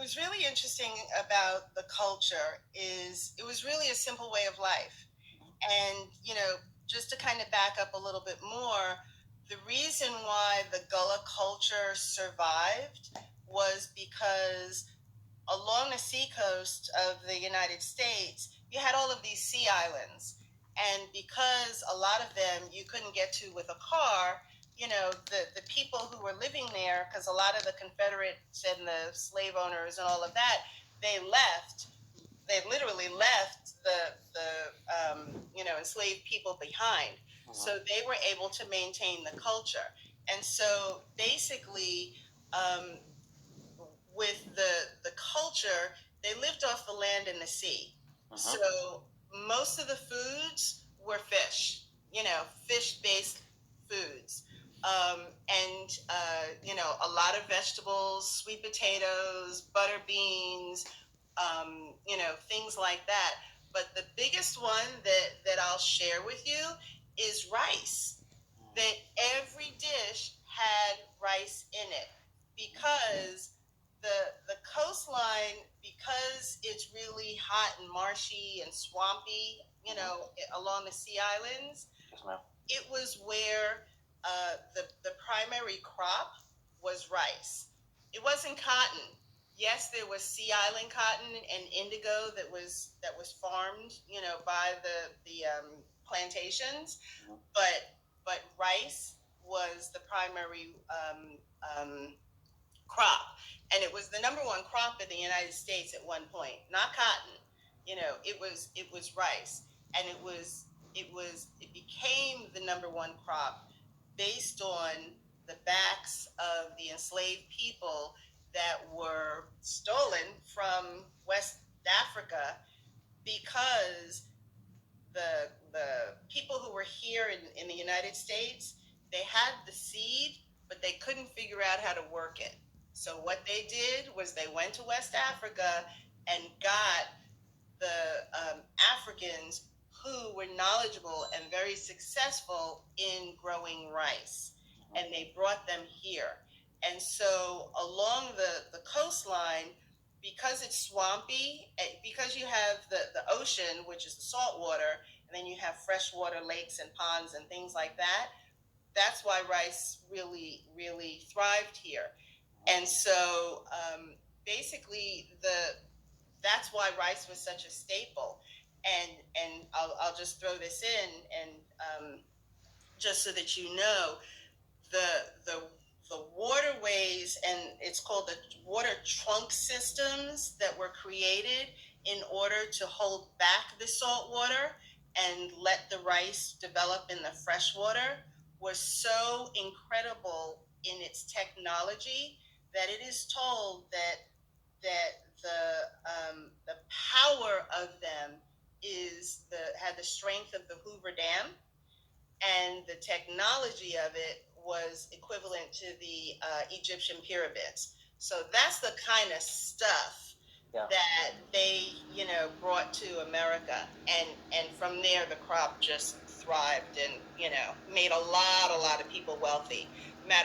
was really interesting about the culture is it was really a simple way of life. And, just to kind of back up a little bit more, the reason why the Gullah culture survived was because along the seacoast of the United States, you had all of these sea islands. And because a lot of them you couldn't get to with a car, the people who were living there, because a lot of the Confederates and the slave owners and all of that, they left. They literally left the enslaved people behind. So they were able to maintain the culture. And so basically, um, with the culture, they lived off the land and the sea. So most of the foods were fish, fish based foods. A lot of vegetables, sweet potatoes, butter beans, things like that. But the biggest one that I'll share with you is rice. That every dish had rice in it because the coastline, because it's really hot and marshy and swampy, along the sea islands. Yes, ma'am. It was where the primary crop was rice. It wasn't cotton. Yes, there was sea island cotton and indigo that was farmed, by the plantations, but rice was the primary crop, and it was the number one crop in the United States at one point. Not cotton, it was rice, and it became the number one crop based on the backs of the enslaved people that were stolen from West Africa because the people who were here in the United States, they had the seed, but they couldn't figure out how to work it. So what they did was they went to West Africa and got the Africans who were knowledgeable and very successful in growing rice, and they brought them here. And so along the coastline, because it's swampy, because you have the ocean, which is the salt water, and then you have freshwater lakes and ponds and things like that, that's why rice really, really thrived here. And so basically, that's why rice was such a staple. And I'll just throw this in, and just so that you know, the the the waterways, and it's called the water trunk systems that were created in order to hold back the salt water and let the rice develop in the fresh water, was so incredible in its technology that it is told that the power of them had the strength of the Hoover Dam, and the technology of it was equivalent to the Egyptian pyramids. So that's the kind of stuff, yeah, that they, brought to America, and from there the crop just thrived and made a lot of people wealthy.